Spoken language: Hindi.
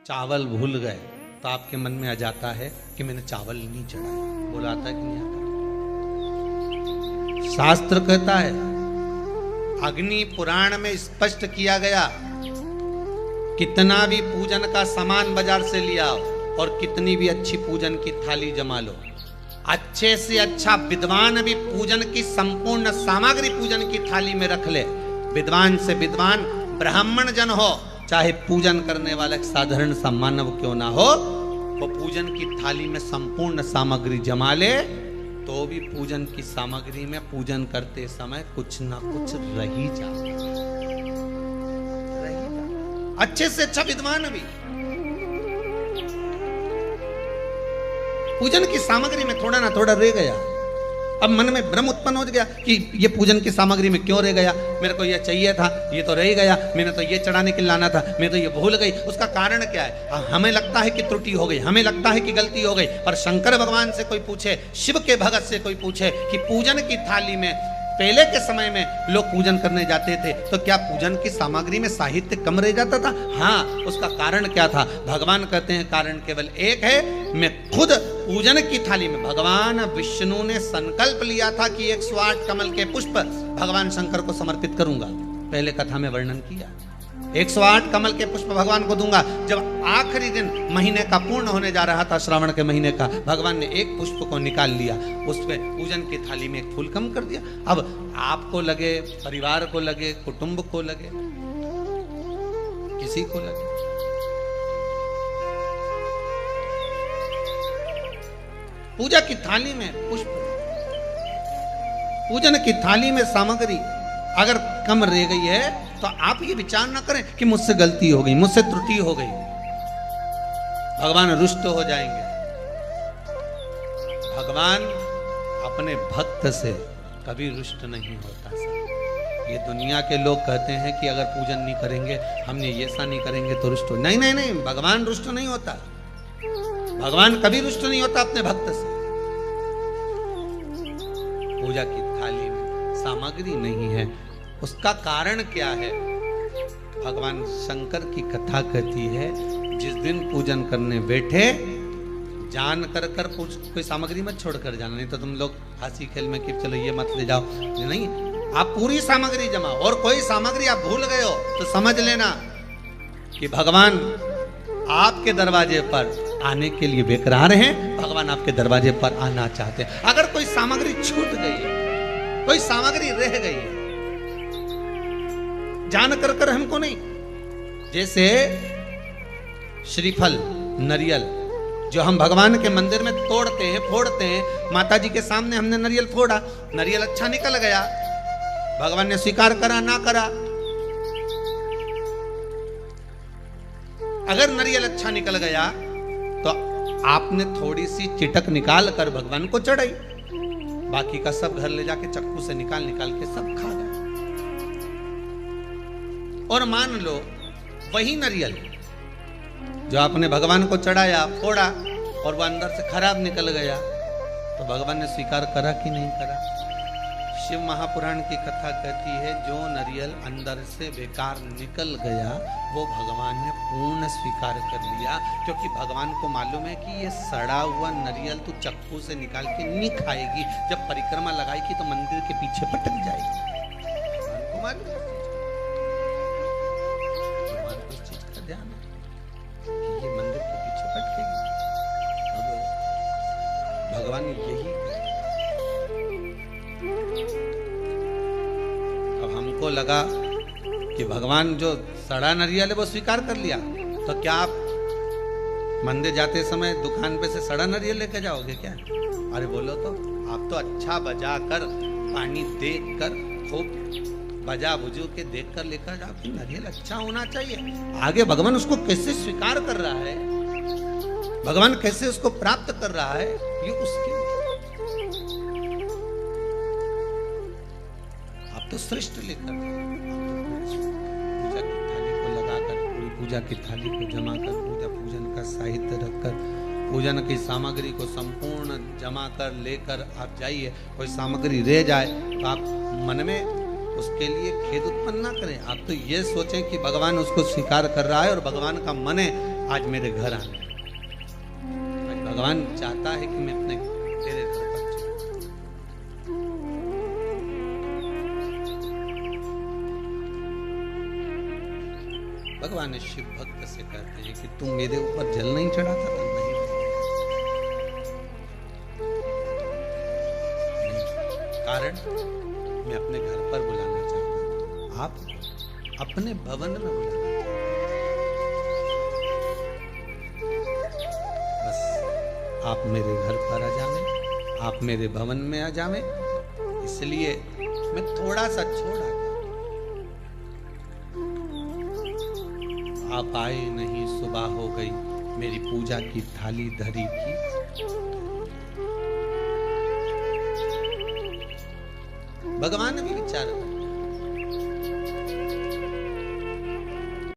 चावल भूल गए तो आपके मन में आ जाता है कि मैंने चावल नहीं चढ़ाया। बोला आता है कि नहीं आता? शास्त्र कहता है, अग्नि पुराण में स्पष्ट किया गया, कितना भी पूजन का सामान बाजार से लिया और कितनी भी अच्छी पूजन की थाली जमा लो, अच्छे से अच्छा विद्वान भी पूजन की संपूर्ण सामग्री पूजन की थाली में रख ले, विद्वान से विद्वान ब्राह्मण जन हो, चाहे पूजन करने वाला साधारण सा मानव क्यों ना हो, वो पूजन की थाली में संपूर्ण सामग्री जमा ले तो भी पूजन की सामग्री में पूजन करते समय कुछ ना कुछ रही जाता, अच्छे से अच्छा विद्वान भी पूजन की सामग्री में थोड़ा ना थोड़ा रह गया। अब मन में भ्रम उत्पन्न हो गया कि ये पूजन की सामग्री में क्यों रह गया, मेरे को ये चाहिए था, ये तो रह गया, मैंने तो ये चढ़ाने के लिए लाना था, मैं तो ये भूल गई। उसका कारण क्या है? हमें लगता है कि त्रुटि हो गई, हमें लगता है कि गलती हो गई, और शंकर भगवान से कोई पूछे, शिव के भगत से कोई पूछे कि पूजन की थाली में पहले के समय में लोग पूजन करने जाते थे तो क्या पूजन की सामग्री में साहित्य कम रह जाता था? हाँ, उसका कारण क्या था? भगवान कहते हैं कारण केवल एक है, मैं खुद पूजन की थाली में, भगवान विष्णु ने संकल्प लिया था कि 108 कमल के पुष्प भगवान शंकर को समर्पित करूंगा। पहले कथा में वर्णन किया, 108 कमल के पुष्प भगवान को दूंगा। जब आखिरी दिन महीने का पूर्ण होने जा रहा था, श्रावण के महीने का, भगवान ने एक पुष्प को निकाल लिया, उसमें पूजन की थाली में एक फूल कम कर दिया। अब आपको लगे, परिवार को लगे, कुटुंब को लगे, किसी को लगे, पूजा की थाली में पुष्प, पूजन की थाली में सामग्री अगर कम रह गई है तो आप ये विचार ना करें कि मुझसे गलती हो गई, मुझसे त्रुटि हो गई, भगवान रुष्ट हो जाएंगे। भगवान अपने भक्त से कभी रुष्ट नहीं होता। ये दुनिया के लोग कहते हैं कि अगर पूजन नहीं करेंगे, हमने ये ऐसा नहीं करेंगे तो रुष्ट हो। नहीं नहीं नहीं, भगवान रुष्ट नहीं होता, भगवान कभी रुष्ट नहीं होता अपने भक्त से। पूजा की थाली में सामग्री नहीं है, उसका कारण क्या है? भगवान शंकर की कथा कहती है, जिस दिन पूजन करने बैठे जान कर कोई सामग्री मत छोड़ कर जाना, नहीं तो तुम लोग हंसी खेल में कि चलो ये मत ले जाओ, नहीं, आप पूरी सामग्री जमाओ, और कोई सामग्री आप भूल गए हो तो समझ लेना कि भगवान आपके दरवाजे पर आने के लिए बेकरार हैं, भगवान आपके दरवाजे पर आना चाहते हैं। अगर कोई सामग्री छूट गई है, कोई सामग्री रह गई है, जान कर हमको नहीं, जैसे श्रीफल, नरियल जो हम भगवान के मंदिर में तोड़ते हैं, फोड़ते हैं, माता जी के सामने हमने नरियल फोड़ा, नरियल अच्छा निकल गया, भगवान ने स्वीकार करा ना करा। अगर नरियल अच्छा निकल गया तो आपने थोड़ी सी चिटक निकाल कर भगवान को चढ़ाई, बाकी का सब घर ले जाके चक्कू से निकाल के सब खा गए। और मान लो वही नरियल जो आपने भगवान को चढ़ाया, फोड़ा, और वह अंदर से खराब निकल गया, तो भगवान ने स्वीकार करा कि नहीं करा? शिव महापुराण की कथा कहती है, जो नरियल अंदर से बेकार निकल गया वो भगवान ने पूर्ण स्वीकार कर लिया, क्योंकि भगवान को मालूम है कि ये सड़ा हुआ नरियल तो चक्कू से निकाल के नहीं खाएगी, जब परिक्रमा लगाएगी तो मंदिर के पीछे पटक जाएगी। भगवान को मालूम है, भगवान को इस चीज का ध्यान है कि ये मंदिर के पीछे पटकेगी। अब भगवान यही, अब हमको लगा कि भगवान जो सड़ा नरियल है वो स्वीकार कर लिया, तो क्या आप मंदिर जाते समय दुकान पे से सड़ा नरियल लेके जाओगे क्या? अरे बोलो तो, आप तो अच्छा बजा कर, पानी देख कर, खूब बजा बुजू के देख कर लेकर जाओ कि नरियल अच्छा होना चाहिए। आगे भगवान उसको कैसे स्वीकार कर रहा है, भगवान कैसे उसको प्राप्त कर रहा है, ये उसके, तो श्रेष्ठ लेकर पूजा की थाली को लगाकर, पूरी पूजा की थाली को जमा कर, पूजन का साहित्य रखकर, पूजन की सामग्री को संपूर्ण जमा कर लेकर आप जाइए। कोई सामग्री रह जाए तो आप मन में उसके लिए खेद उत्पन्न ना करें, आप तो ये सोचें कि भगवान उसको स्वीकार कर रहा है और भगवान का मन है आज मेरे घर आने। आज भगवान चाहता है कि मैं अपने तेरे घर पर चलूं। भगवान ने शिव भक्त से कहते हैं कि तुम मेरे ऊपर जल नहीं चढ़ाता था? नहीं। कारण मैं अपने घर पर बुलाना चाहता हूं, आप अपने भवन में बुलाना चाहते हैं। बस आप मेरे घर पर आ जावे, आप मेरे भवन में आ जावे, इसलिए मैं थोड़ा सा छोड़ा। आप आए नहीं, सुबह हो गई, मेरी पूजा की थाली धरी थी। भगवान ने भी विचार